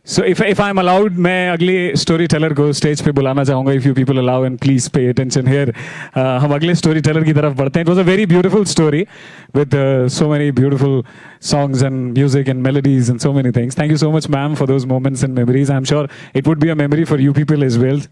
So if I'm allowed, मैं अगले story teller को स्टेज पे बुलाना चाहूँगा. If you people allow, and please pay attention here. हम अगले स्टोरी टेलर की तरफ बढ़ते हैं. It was a very beautiful story with so many beautiful songs and music and melodies and so many things. Thank you so much, ma'am, for those moments and memories. I'm sure it would be a memory for you people as well.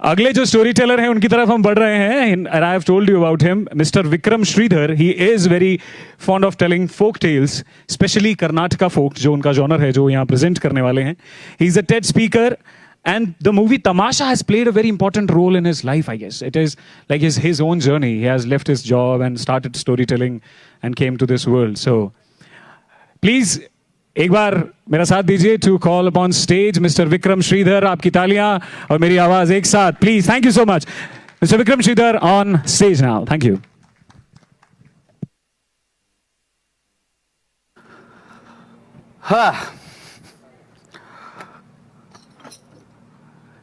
अगले जो story teller हैं उनकी तरफ हम बढ़ रहे हैं. And I have told you about him, Mr. Vikram Sridhar. He is very fond of telling folk tales, especially Karnataka folk, जो उनका जॉनर है, जो यहाँ प्रेजेंट करने वाले हैं. He is a TED speaker, and the movie Tamasha has played a very important role in his life, I guess. It is like his own journey. He has left his job and started storytelling and came to this world. So, please, एक बार मेरा साथ दीजिए to call upon stage mister Vikram Sridhar. आपकी तालियां और मेरी आवाज एक साथ, please. Thank you so much, mister Vikram Sridhar on stage now. Thank you.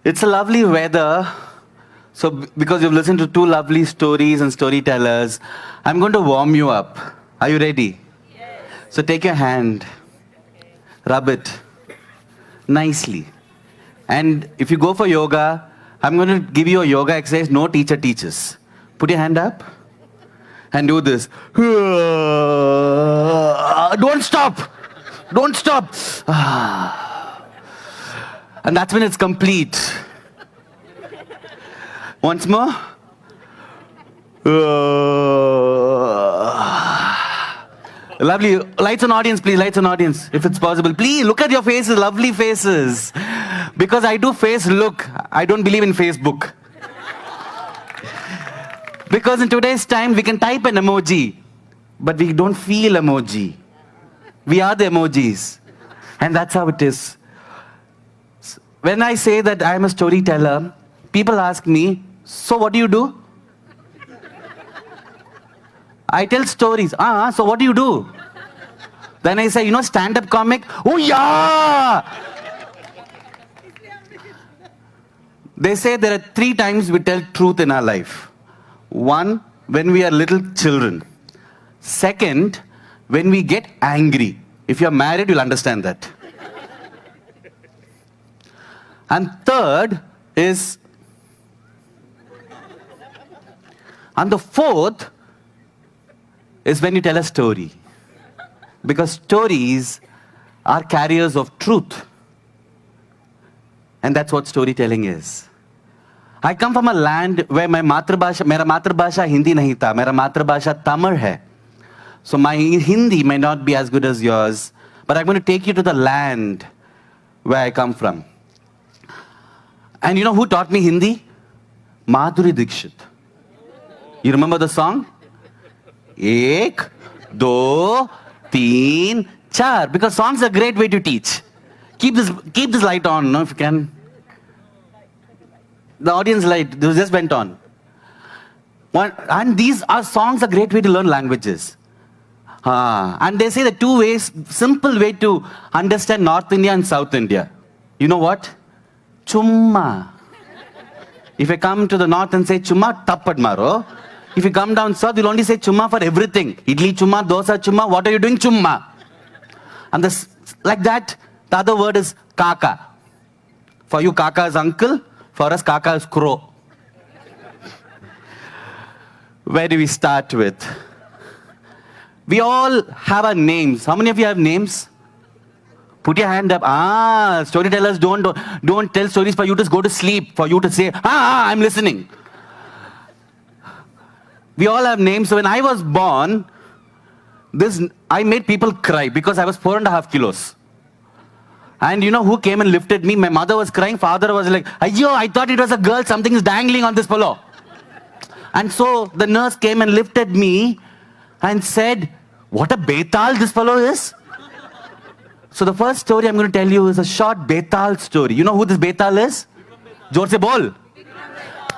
It's a lovely weather. So, because you've listened to two lovely stories and storytellers, I'm going to warm you up. Are you ready? Yes. So, take your hand. Rub it nicely. And if you go for yoga, I'm going to give you a yoga exercise no teacher teaches. Put your hand up and do this. Don't stop. Don't stop. And that's when it's complete. Once more. Lovely. Lights on audience, please. Lights on audience, if it's possible. Please, look at your faces, lovely faces. Because I do face look. I don't believe in Facebook. Because in today's time, we can type an emoji, but we don't feel emoji. We are the emojis. And that's how it is. When I say that I'm a storyteller, people ask me, so what do you do? I tell stories. So what do you do? Then I say, stand-up comic. Oh, yeah! They say there are 3 times we tell truth in our life. 1, when we are little children. 2nd, when we get angry. If you're married, you'll understand that. And 3rd is... And the 4th is when you tell a story. Because stories are carriers of truth. And that's what storytelling is. I come from a land where my mera matrabhasha Hindi nahi tha, mera matrabhasha Tamil hai. So my Hindi may not be as good as yours, but I'm going to take you to the land where I come from. And you know who taught me Hindi? Madhuri Dixit. You remember the song? 1, 2, 3, 4. Because songs are a great way to teach. Keep this light on, if you can. The audience light, this just went on. And these songs are a great way to learn languages. And they say the 2 ways, simple way to understand North India and South India. You know what? Chumma. If I come to the north and say chumma, tappad maro. If you come down south, you'll only say chumma for everything. Idli chumma, dosa chumma, what are you doing? Chumma. And like that, the other word is kaka. For you, kaka is uncle. For us, kaka is crow. Where do we start with? We all have our names. How many of you have names? Put your hand up. Storytellers don't tell stories for you to go to sleep. For you to say, I'm listening. We all have names. So when I was born, I made people cry because I was 4.5 kilos. And you know who came and lifted me? My mother was crying. Father was like, Ayyo, I thought it was a girl. Something is dangling on this pillow. And so the nurse came and lifted me and said, what a betal this fellow is. So the first story I'm going to tell you is a short betal story. You know who this betal is? Jor se bol.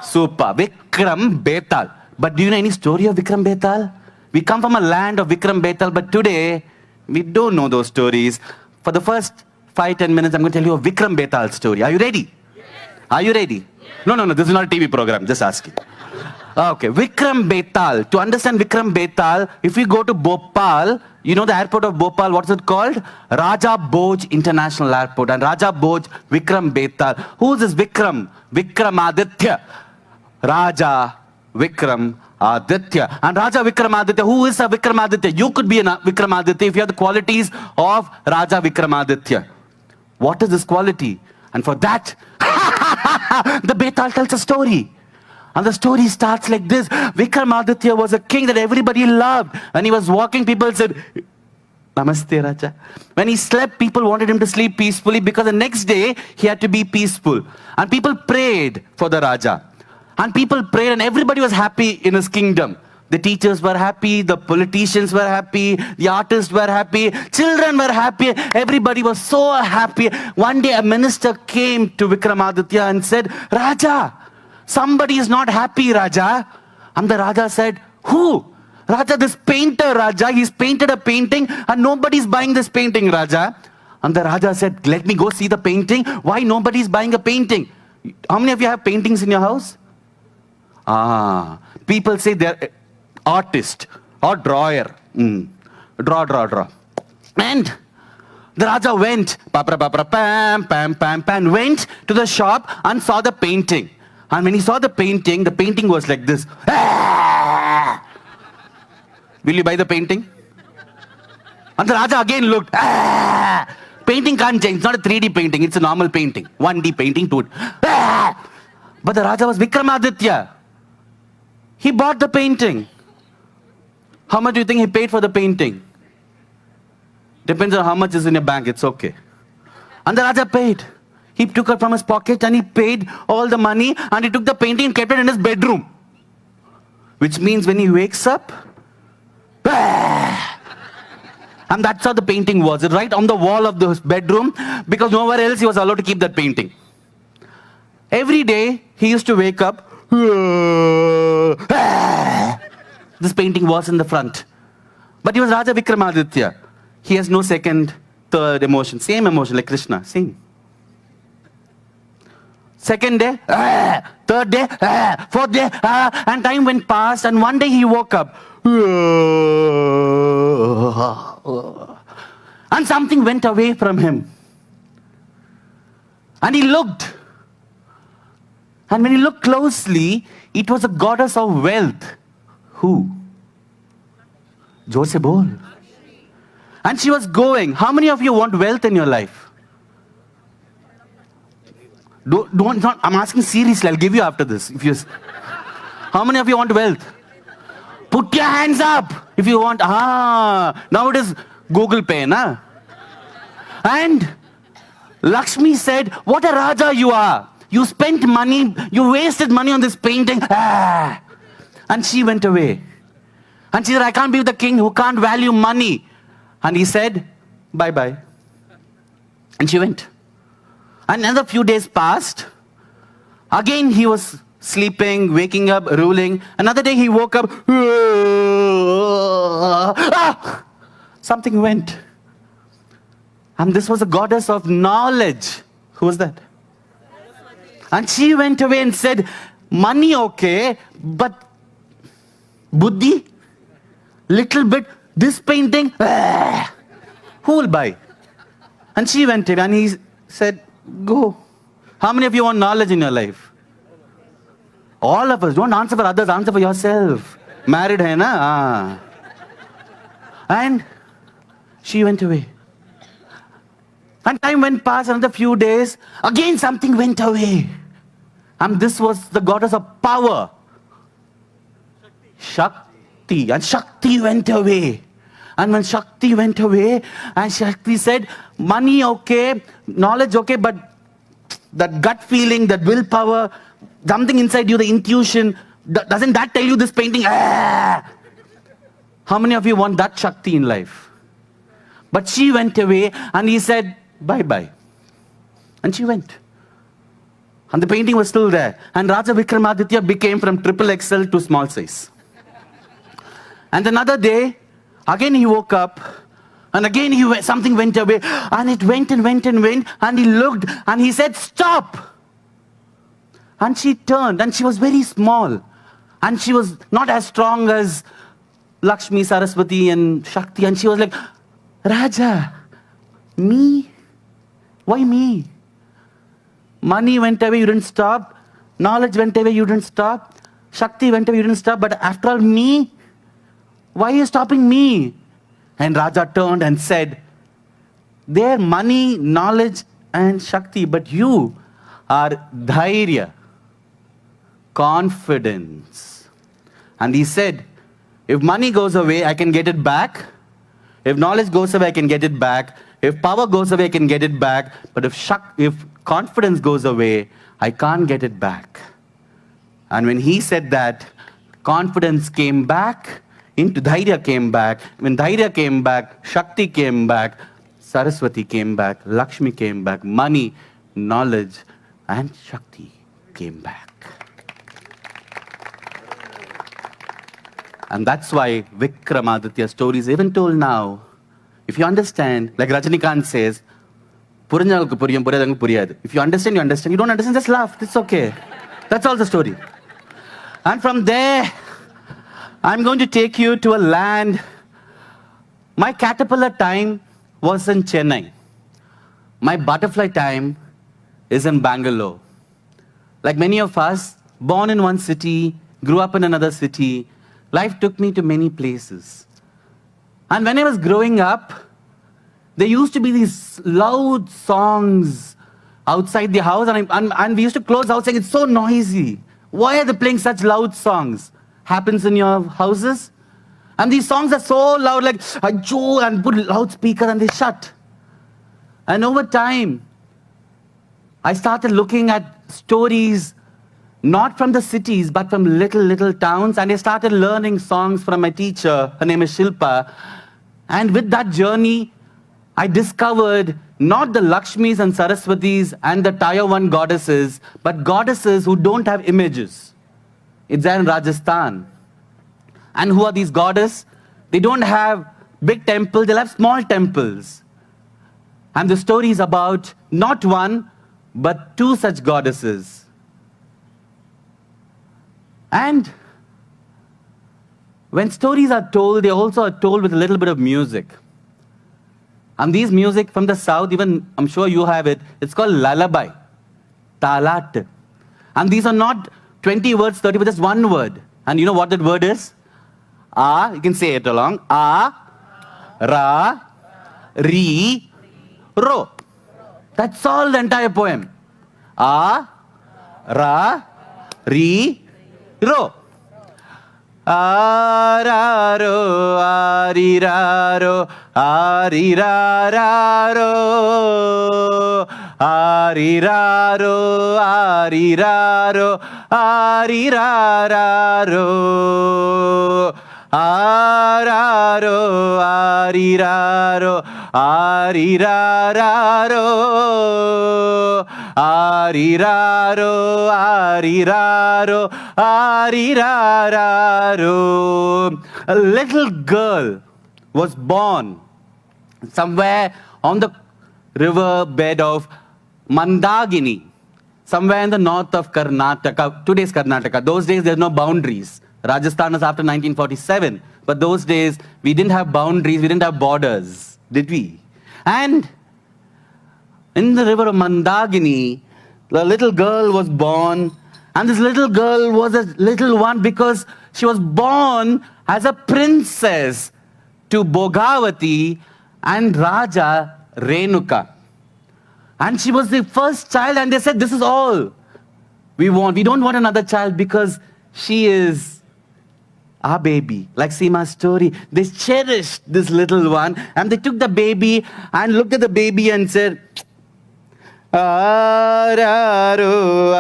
Super. Vikram Betal. But do you know any story of Vikram Betal? We come from a land of Vikram Betal, but today, we don't know those stories. For the first 5-10 minutes, I'm going to tell you a Vikram Betal story. Are you ready? Yes. Are you ready? Yes. No, this is not a TV program, just asking. Okay, Vikram Betal. To understand Vikram Betal, if we go to Bhopal, you know the airport of Bhopal, what's it called? Raja Bhoj International Airport. And Raja Bhoj, Vikram Betal. Who is this Vikram? Vikramaditya. Raja Vikramaditya. And Raja Vikramaditya, who is a Vikramaditya? You could be a Vikramaditya if you have the qualities of Raja Vikramaditya. What is this quality? And for that, the Betal tells a story. And the story starts like this. Vikramaditya was a king that everybody loved. When he was walking, people said, Namaste Raja. When he slept, people wanted him to sleep peacefully because the next day he had to be peaceful. And people prayed for the Raja. And people prayed and everybody was happy in his kingdom. The teachers were happy, the politicians were happy, the artists were happy, children were happy, everybody was so happy. One day a minister came to Vikramaditya and said, Raja, somebody is not happy, Raja. And the Raja said, who? Raja, this painter, Raja, he's painted a painting and nobody's buying this painting, Raja. And the Raja said, let me go see the painting. Why nobody's buying a painting? How many of you have paintings in your house? People say they're artist or drawer. Draw. And the Raja went, went to the shop and saw the painting. And when he saw the painting was like this. Will you buy the painting? And the Raja again looked. Painting can't change. It's not a 3D painting. It's a normal painting. 1D painting, 2D. But the Raja was Vikramaditya. He bought the painting. How much do you think he paid for the painting? Depends on how much is in your bank. It's okay. And the Raja paid. He took it from his pocket and he paid all the money and he took the painting and kept it in his bedroom. Which means when he wakes up, and that's how the painting was. Right on the wall of the bedroom because nowhere else he was allowed to keep that painting. Every day he used to wake up. This painting was in the front. But he was Raja Vikramaditya. He has no second, third emotion. Same emotion like Krishna. Same. Second day, third day, fourth day, and time went past and one day he woke up. And something went away from him. And he looked. And when he looked closely, it was a goddess of wealth. Who? Jose Bol. And she was going. How many of you want wealth in your life? Don't, I'm asking seriously. I'll give you after this. How many of you want wealth? Put your hands up if you want. Now it is Google Pay, na? And Lakshmi said, what a Raja you are. You spent money, you wasted money on this painting. And she went away. And she said, I can't be with the king who can't value money. And he said, bye-bye. And she went. And another few days passed. Again he was sleeping, waking up, ruling. Another day he woke up. Something went. And this was a goddess of knowledge. Who was that? And she went away and said, money okay, but buddhi, little bit, this painting, who will buy? And she went away and he said, go. How many of you want knowledge in your life? All of us. Don't answer for others, answer for yourself. Married hai na? And she went away. And time went past, another few days, again something went away. And this was the goddess of power. Shakti. And Shakti went away. And when Shakti went away, and Shakti said, money okay, knowledge okay, but that gut feeling, that willpower, something inside you, the intuition, doesn't that tell you this painting? How many of you want that Shakti in life? But she went away and he said, bye-bye. And she went. And the painting was still there. And Raja Vikramaditya became from XXL to small size. And another day, again he woke up. And again something went away. And it went and went and went. And he looked and he said, stop. And she turned and she was very small. And she was not as strong as Lakshmi, Saraswati and Shakti. And she was like, Raja, me? Why me? Money went away, you didn't stop. Knowledge went away, you didn't stop. Shakti went away, you didn't stop. But after all, me? Why are you stopping me? And Raja turned and said, their money, knowledge and Shakti, but you are dhairya, confidence. And he said, if money goes away, I can get it back. If knowledge goes away, I can get it back. If power goes away, I can get it back. But if confidence goes away, I can't get it back. And when he said that, confidence came back, into dhairya came back. When dhairya came back, Shakti came back, Saraswati came back, Lakshmi came back, money, knowledge, and Shakti came back. And that's why Vikramaditya stories even told now. If you understand, like Rajinikanth says, புரிஞ்சவங்களுக்கு புரியும் புரியாதவங்களுக்கு புரியாது. If you understand, you understand. You don't understand, just laugh. It's okay. That's all the story. And from there, I'm going to take you to a land. My caterpillar time was in Chennai. My butterfly time is in Bangalore. Like many of us, born in one city, grew up in another city, life took me to many places. And when I was growing up, there used to be these loud songs outside the house, and we used to close out saying, it's so noisy. Why are they playing such loud songs? Happens in your houses? And these songs are so loud, like, Ajo, and put loudspeaker and they shut. And over time, I started looking at stories, not from the cities, but from little towns. And I started learning songs from my teacher. Her name is Shilpa. And with that journey, I discovered not the Lakshmis and Saraswatis and the Tier 1 goddesses, but goddesses who don't have images. It's there in Rajasthan. And who are these goddesses? They don't have big temples, they'll have small temples. And the story is about not one, but two such goddesses. And when stories are told, they also are told with a little bit of music. And these music from the south, even I'm sure you have it, it's called lullaby, talat. And these are not 20 words, 30, but just one word. And you know what that word is? A, you can say it along. A, ra, ri, ro. That's all the entire poem. A, ra, ri, ro. Araro, ariraro, arirararo, ariraro, ariraro, arirararo, araro, ariraro, arirararo, ariraro, ariraro, arirararo. A little girl was born somewhere on the river bed of Mandagini, somewhere in the north of Karnataka, today's Karnataka. Those days there's no boundaries. Rajasthan was after 1947, but those days we didn't have boundaries, we didn't have borders, did we? And in the river of Mandagini, the little girl was born, and this little girl was a little one because she was born as a princess to Bhogavati and Raja Renuka. And she was the first child, and they said, this is all we want. We don't want another child because she is our baby. Like Seema's story, they cherished this little one, and they took the baby and looked at the baby and said, Araro,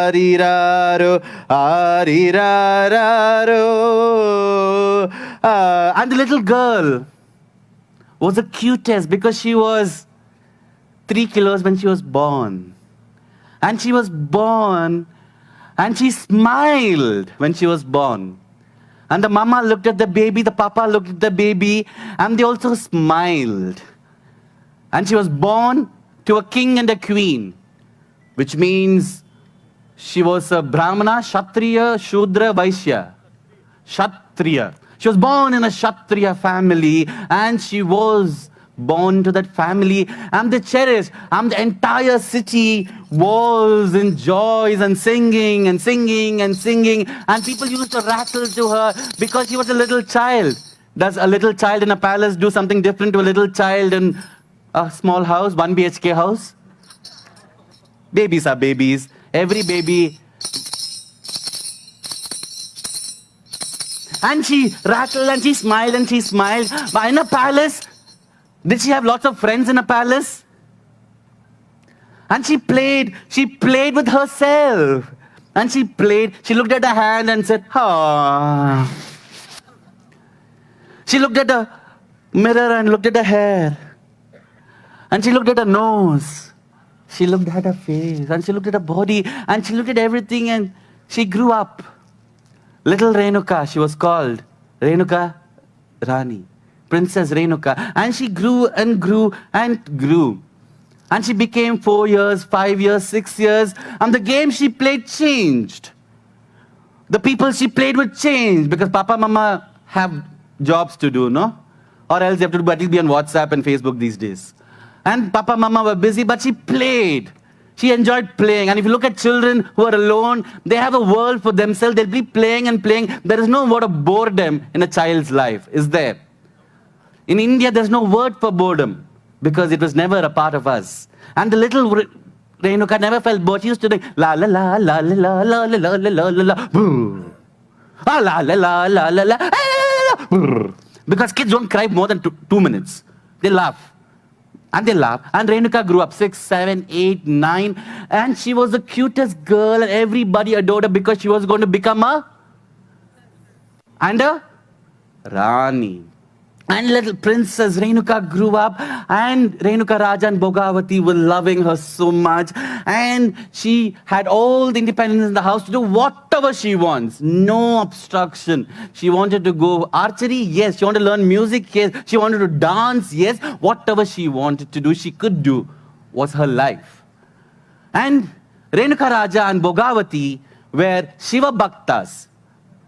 ariraro, arirararo. And the little girl was the cutest because she was 3 kilos when she was born. And she was born and she smiled when she was born. And the mama looked at the baby, the papa looked at the baby, and they also smiled. And she was born to a king and a queen, which means She was a Brahmana, Kshatriya, Shudra, Vaishya. Kshatriya. She was born in a Kshatriya family, and she was born to that family. And they cherished. And the entire city was in joys and singing and singing and singing. And people used to rattle to her because she was a little child. Does a little child in a palace do something different to a little child in a small house, 1 BHK house? Babies are babies. Every baby. And she rattled and she smiled and she smiled. But in a palace, did she have lots of friends in a palace? And she played with herself. And she played, she looked at her hand and said, ah. She looked at the mirror and looked at her hair. And she looked at her nose. She looked at her face and she looked at her body and she looked at everything and she grew up. Little Renuka, she was called Renuka Rani, Princess Renuka. And she grew and grew and grew. And she became 4 years, 5 years, 6 years. And the game she played changed. The people she played with changed because Papa, Mama have jobs to do, no? Or else they have to do, at least be on WhatsApp and Facebook these days. And Papa, Mama were busy, but she played. She enjoyed playing. And if you look at children who are alone, they have a world for themselves. They'll be playing and playing. There is no word of boredom in a child's life, is there? In India, there's no word for boredom because it was never a part of us. And the little Renuka never felt bored. She used to think, la la la la la la la la la la la la boo. Ah, la la la la la la la. Because kids don't cry more than 2 minutes. They laugh. And they laugh. And Renuka grew up 6, 7, 8, 9. And she was the cutest girl. And everybody adored her because she was going to become a Rani. And little Princess Renuka grew up. And Renuka Raja and Bhogavati were loving her so much. And she had all the independence in the house to do whatever she wants. No obstruction. She wanted to go archery, yes. She wanted to learn music, yes. She wanted to dance, yes. Whatever she wanted to do, she could do. Was her life. And Renuka Raja and Bhogavati were Shiva Bhaktas.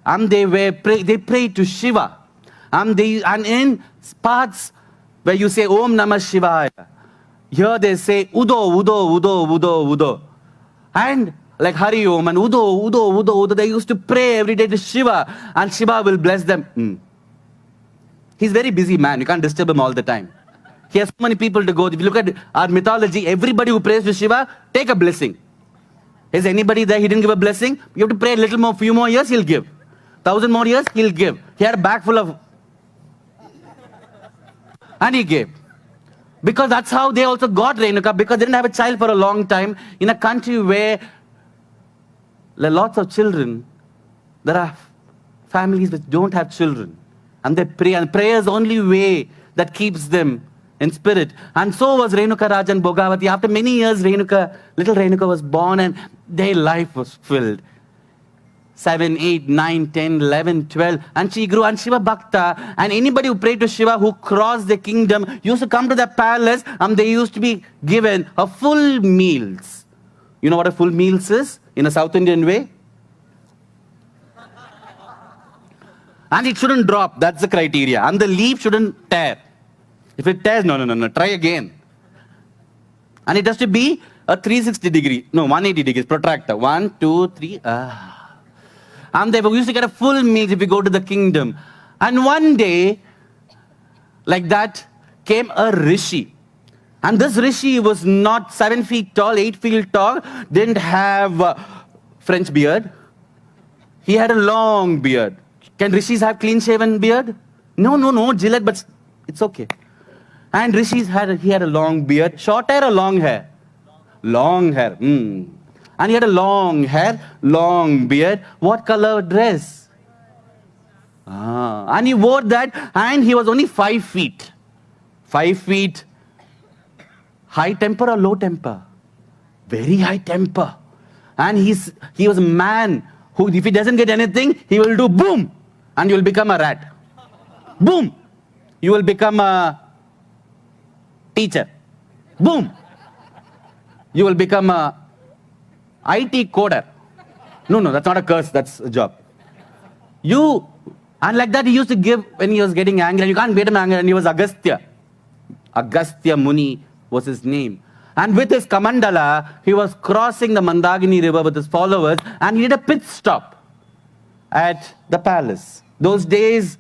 And they prayed to Shiva. And in parts where you say Om Namah Shivaya, here they say Udo, Udo, Udo, Udo, Udo. And like Hari Om and Udo, Udo, Udo, Udo, they used to pray every day to Shiva. And Shiva will bless them. He's a very busy man. You can't disturb him all the time. He has so many people to go. If you look at our mythology, everybody who prays to Shiva, take a blessing. Is anybody there? He didn't give a blessing. You have to pray a little more, few more years, he'll give. 1,000 more years, he'll give. He had a bag full of... And he gave. Because that's how they also got Renuka, because they didn't have a child for a long time. In a country where there are lots of children, there are families which don't have children. And they pray, and prayer is the only way that keeps them in spirit. And so was Renuka Raja and Bhogavati. After many years, little Renuka was born and their life was filled. 7, 8, 9, 10, 11, 12. And she grew, and Shiva Bhakta. And anybody who prayed to Shiva, who crossed the kingdom, used to come to the palace, and they used to be given a full meals. You know what a full meals is in a South Indian way? And it shouldn't drop. That's the criteria. And the leaf shouldn't tear. If it tears, no, try again. And it has to be a 360 degree, no, 180 degrees protractor. 1, 2, 3, And they used to get a full meal if we go to the kingdom. And one day, like that, came a rishi. And this rishi was not 7 feet tall, 8 feet tall, didn't have French beard. He had a long beard. Can rishis have clean-shaven beard? No, Gillette, but it's okay. And he had a long beard. Short hair or long hair? Long hair. And he had a long hair, long beard. What color dress? And he wore that, and he was only 5 feet. 5 feet. High temper or low temper? Very high temper. And he was a man who, if he doesn't get anything, he will do boom, and you will become a rat. Boom. You will become a teacher. Boom. You will become a IT coder. No, that's not a curse, that's a job. And like that he used to give when he was getting angry, and you can't beat him angry, and he was Agastya. Agastya Muni was his name. And with his Kamandala, he was crossing the Mandagini river with his followers, and he did a pit stop at the palace. Those days,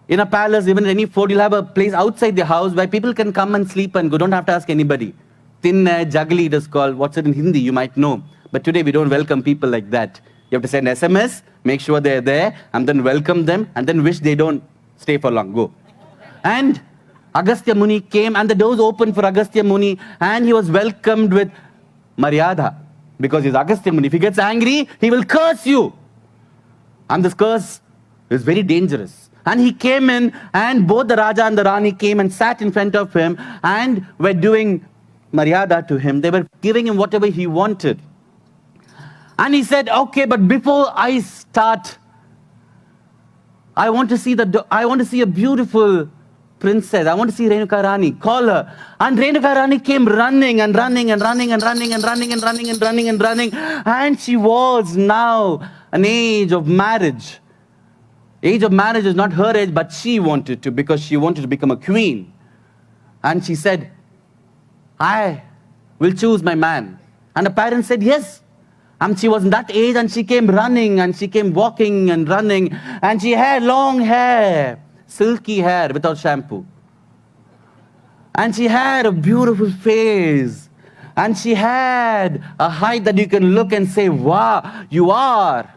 in a palace, even in any fort, you'll have a place outside the house where people can come and sleep and go. Don't have to ask anybody. Tinna, Jagli it is called. What's it in Hindi? You might know. But today we don't welcome people like that. You have to send SMS, make sure they're there, and then welcome them, and then wish they don't stay for long. Go. And Agastya Muni came, and the doors opened for Agastya Muni, and he was welcomed with Maryada. Because he's Agastya Muni. If he gets angry, he will curse you. And this curse is very dangerous. And he came in, and both the Raja and the Rani came and sat in front of him, and were doing Maryada to him. They were giving him whatever he wanted. And he said, okay, but before I start, I want to see a beautiful princess. I want to see Renuka Rani. Call her. And Renuka Rani came running and running and running and running and running and running and running and running. And she was now an age of marriage. Age of marriage is not her age, but she wanted to, because she wanted to become a queen. And she said, I will choose my man. And the parents said, yes. And she was in that age, and she came running, and she came walking and running, and she had long hair, silky hair without shampoo. And she had a beautiful face, and she had a height that you can look and say, wow, you are.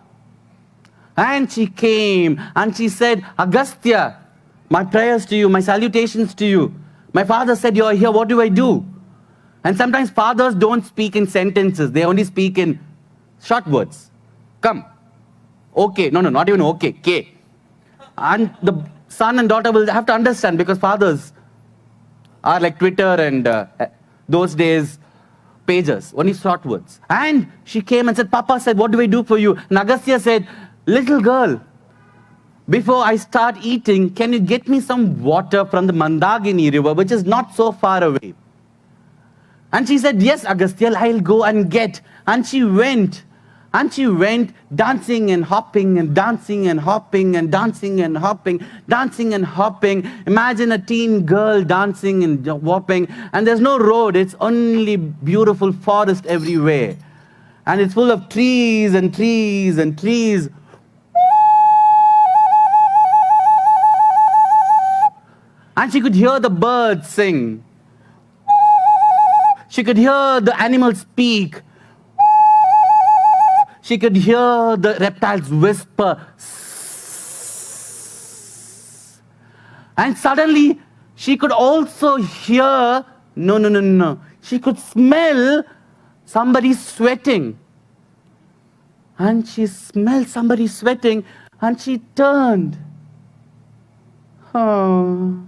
And she came, and she said, Agastya, my prayers to you, my salutations to you. My father said, you are here, what do I do? And sometimes fathers don't speak in sentences, they only speak in short words. Come. Okay. No, not even okay. K. And the son and daughter will have to understand, because fathers are like Twitter and those days pages, only short words. And she came and said, Papa said, what do I do for you? And Agastya said, little girl, before I start eating, can you get me some water from the Mandagini river, which is not so far away? And she said, yes, Agastya, I'll go and get. And she went. And she went dancing and hopping and dancing and hopping and dancing and hopping, dancing and hopping. Imagine a teen girl dancing and hopping. And there's no road. It's only beautiful forest everywhere. And it's full of trees and trees and trees. And she could hear the birds sing. She could hear the animals speak. She could hear the reptiles whisper. And suddenly, she could also hear, no. She could smell somebody sweating. And she smelled somebody sweating, and she turned. Oh.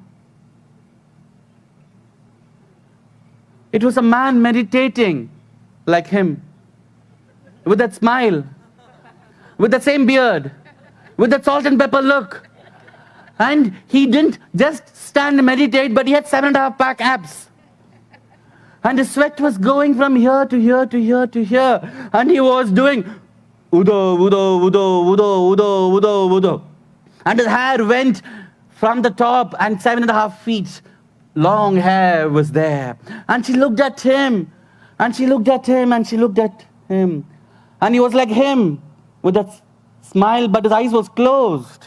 It was a man meditating like him, with that smile, with that same beard, with that salt and pepper look. And he didn't just stand and meditate, but he had 7.5 pack abs. And his sweat was going from here to here to here to here. And he was doing udo, udo, udo, udo, udo, udo, udo. And his hair went from the top, and 7.5 feet long hair was there. And she looked at him, and she looked at him, and she looked at him. And he was like him, with that smile, but his eyes was closed.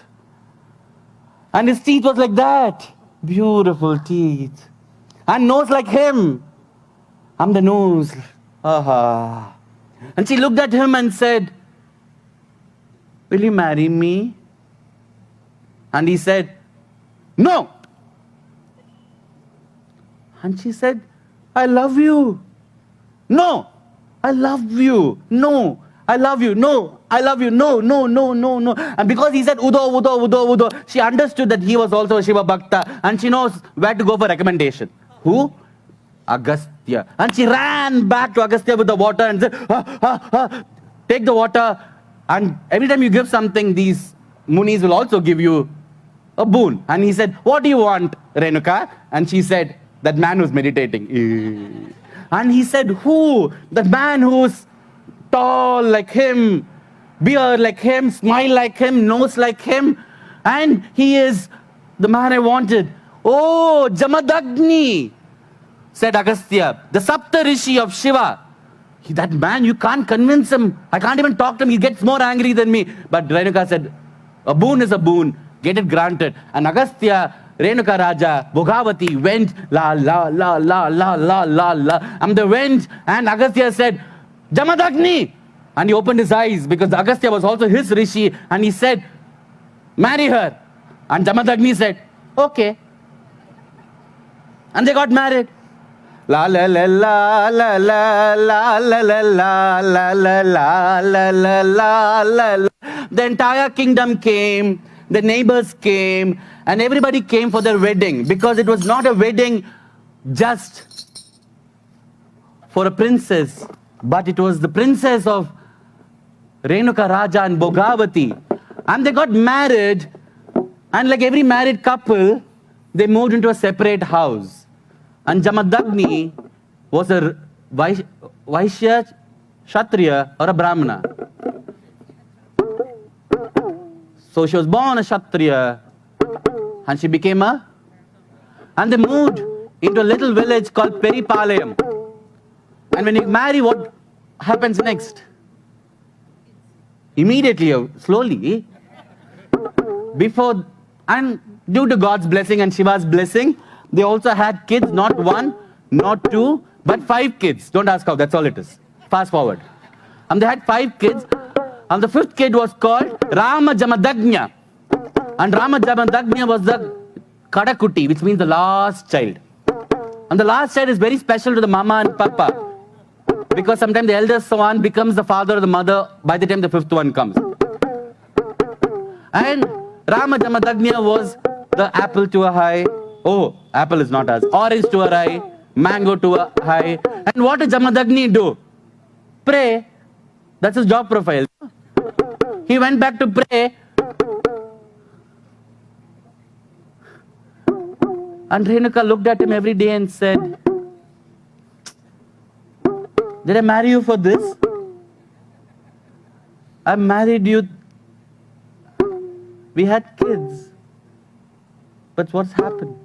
And his teeth was like that. Beautiful teeth. And nose like him. I'm the nose. Aha. And she looked at him and said, will you marry me? And he said, no. And she said, I love you. No, I love you. No, I love you. No, I love you. No. And because he said udo, udo, udo, udo, she understood that he was also a Shiva Bhakta, and she knows where to go for recommendation. Who? Agastya. And she ran back to Agastya with the water and said, take the water. And every time you give something, these munis will also give you a boon. And he said, what do you want, Renuka? And she said, that man who's meditating. And he said, who? That man who's tall like him, beard like him, smile like him, nose like him, and he is the man I wanted. Oh, Jamadagni, said Agastya, the Sapta Rishi of Shiva. That man, you can't convince him. I can't even talk to him. He gets more angry than me. But Renuka said, a boon is a boon. Get it granted. And Agastya, Renuka Raja, Bhogavati went, la, la, la, la, la, la, la, la. And they went, and Agastya said, Jamadagni. And he opened his eyes because Agastya was also his rishi. And he said, marry her. And Jamadagni said, okay. And they got married. La la la la la la la la la la la la la la la la. The entire kingdom came, the neighbors came, and everybody came for their wedding, because it was not a wedding just for a princess, but it was the princess of Renuka Raja and Bhogavati. And they got married, and like every married couple, they moved into a separate house. And Jamadagni was a Vaishya, Kshatriya, or a Brahmana. So she was born a Kshatriya, and she became a... And they moved into a little village called Peripalayam. And when you marry, what happens next? Immediately, slowly, before... And due to God's blessing and Shiva's blessing, they also had kids, not one, not two, but 5 kids. Don't ask how, that's all it is. Fast forward. And they had 5 kids, and the 5th kid was called Rama Jamadagnya. And Rama Jamadagnya was the Kadakutti, which means the last child. And the last child is very special to the mama and papa, because sometimes the eldest one becomes the father or the mother by the time the 5th one comes. And Rama Jamadagnya was the apple to a high. Oh, apple is not us. Orange to a high, mango to a high. And what did Jamadagni do? Pray. That's his job profile. He went back to pray. And Renuka looked at him every day and said, did I marry you for this? I married you. We had kids. But what's happened?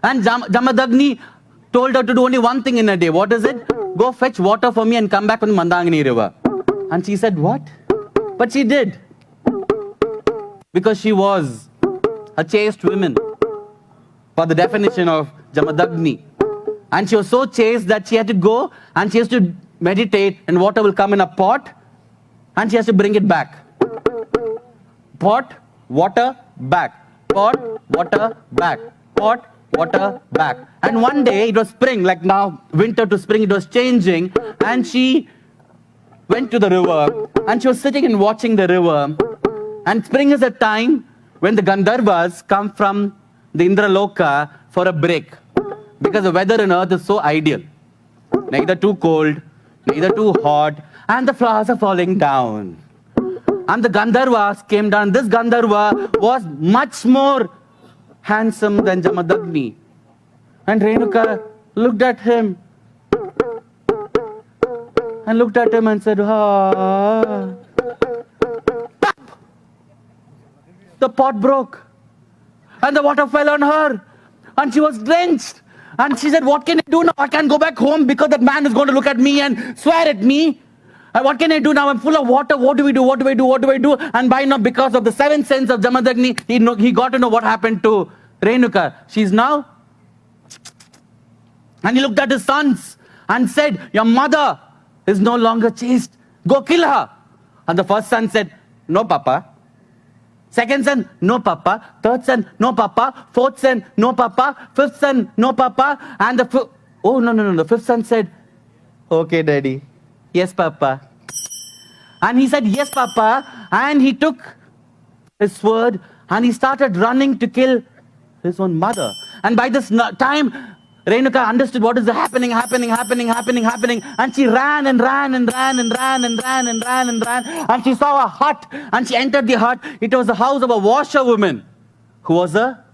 And Jamadagni told her to do only one thing in a day. What is it? Go fetch water for me and come back from the Mandangini river. And she said, what? But she did. Because she was a chaste woman, for the definition of Jamadagni. And she was so chaste that she had to go and she has to meditate, and water will come in a pot and she has to bring it back. Pot, water, back. Pot, water, back. Pot, water, back. And one day, it was spring, like now, winter to spring, it was changing. And she went to the river, and she was sitting and watching the river. And spring is a time when the Gandharvas come from the Indraloka for a break, because the weather on earth is so ideal. Neither too cold, neither too hot, and the flowers are falling down. And the Gandharvas came down. This Gandharva was much more handsome than Jamadagni. And Renuka looked at him. And looked at him and said, ah. Pop! The pot broke. And the water fell on her. And she was drenched. And she said, what can I do now? I can't go back home because that man is going to look at me and swear at me. And what can I do now? I'm full of water. What do we do? What do I do? What do I do? And by now, because of the 7th sense of Jamadagni, he got to know what happened to Renuka. She's now... And he looked at his sons and said, your mother is no longer chaste. Go kill her. And the first son said, no, Papa. Second son, no, Papa. Third son, no, Papa. Fourth son, no, Papa. Fifth son, no, Papa. And the 5th son said, okay, Daddy. Yes, Papa. And he said, yes, Papa. And he took his sword and he started running to kill his own mother. And by this time, Renuka understood what is happening. And she ran and ran. And she saw a hut. And she entered the hut. It was the house of a washerwoman who was a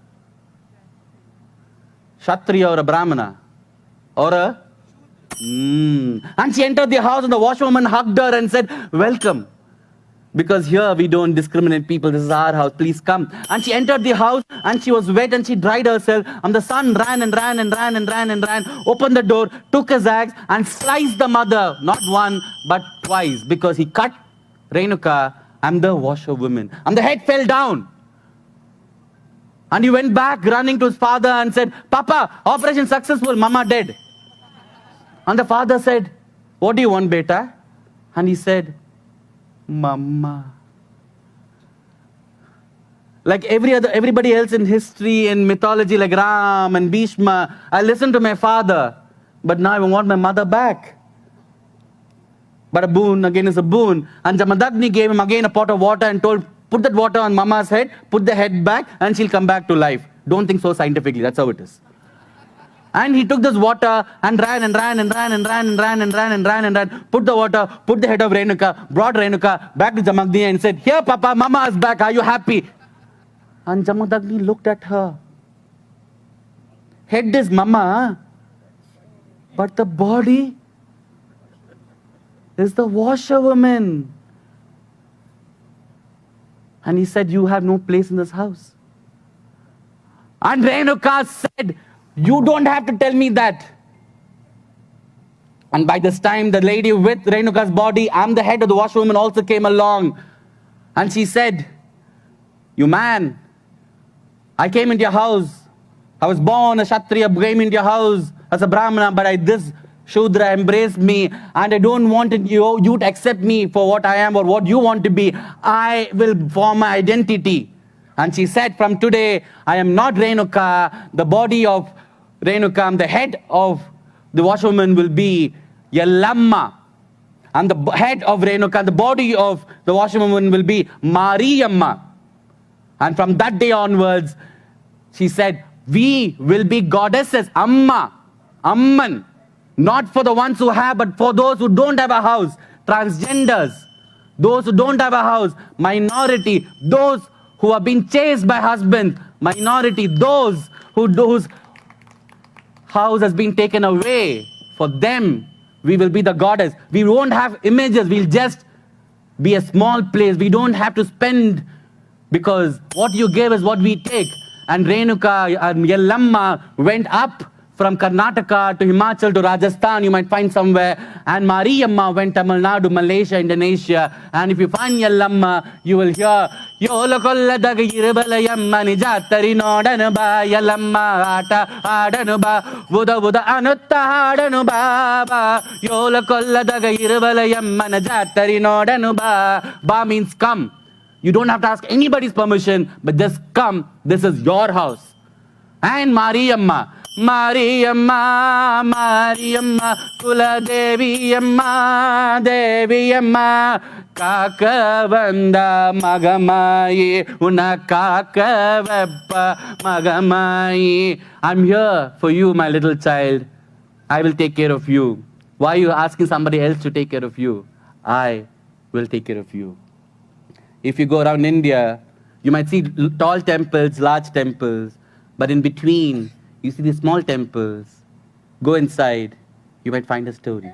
Kshatriya or a Brahmana or a And she entered the house and the washerwoman hugged her and said, welcome. Because here we don't discriminate people. This is our house. Please come. And she entered the house and she was wet and she dried herself. And the son ran and ran and ran and ran and ran. Opened the door, took his axe and sliced the mother. Not one, but twice. Because he cut Renuka and the washerwoman. And the head fell down. And he went back running to his father and said, Papa, operation successful. Mama dead. And the father said, what do you want, beta? And he said, Mama. Like everybody else in history and mythology, like Ram and Bhishma, I listened to my father, but now I want my mother back. But a boon again is a boon. And Jamadagni gave him again a pot of water and told, put that water on Mama's head, put the head back, and she'll come back to life. Don't think so scientifically, that's how it is. And he took this water and ran and ran and ran and ran and ran and ran and ran and ran. Put the water, put the head of Renuka, brought Renuka back to Jamadagni and said, here Papa, Mama is back, are you happy? And Jamadagni looked at her. Head is Mama, but the body is the washerwoman. And he said, you have no place in this house. And Renuka said, you don't have to tell me that. And by this time, the lady with Renuka's body and the head of the washerwoman also came along. And she said, you man, I came into your house. I was born a Kshatriya, came into your house as a Brahmana, but this Shudra embraced me, and I don't want you to accept me for what I am or what you want to be. I will form my identity. And she said, from today, I am not Renuka. The body of Renuka, the head of the washerwoman will be Yellamma. And the head of Renuka, the body of the washerwoman will be MAriamma. And from that day onwards, she said, we will be goddesses, Amma, Amman. Not for the ones who have, but for those who don't have a house. Transgenders, those who don't have a house. Minority, those who have been chased by husbands. Minority, those whose house has been taken away. For them, we will be the goddess. We won't have images. We'll just be a small place. We don't have to spend, because what you give is what we take. And Renuka and Yellamma went up from Karnataka to Himachal to Rajasthan, you might find somewhere. And MAriamma went Tamil Nadu, Malaysia, Indonesia. And if you find Yellamma, you will hear, Yola kolladaga irabala yamma nijatari nodanu ba, Yellamma aata aadanu ba, vuda vuda anutta aadanu ba. Yola kolladaga irabala yamma nijatari nodanu ba. Ba means come. You don't have to ask anybody's permission, but just come. This is your house. And MAriamma. MAriamma, MAriamma, Kula Deviyamma, Deviyamma, Kaka Vanda Magamayi, Una Kaka Veppa Magamayi. I'm here for you, my little child. I will take care of you. Why are you asking somebody else to take care of you? I will take care of you. If you go around India, you might see tall temples, large temples, but in between, you see these small temples. Go inside, you might find a story.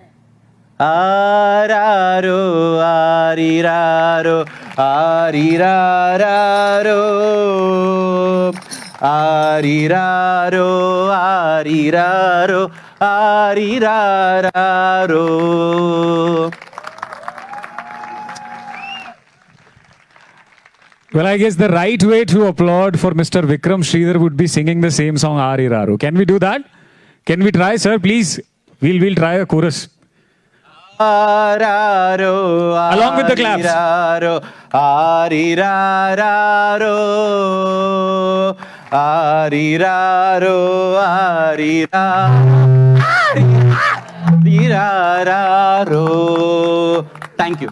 Araro, ariraro, arirararo, ariraro, ariraro, arirararo. Well, I guess the right way to applaud for Mr. Vikram Sridhar would be singing the same song, Ariraro. Can we do that? Can we try, sir? Please. We'll try a chorus. Araro, along with the claps. Ariraro, arirararo, ariraro, arirararo. Thank you.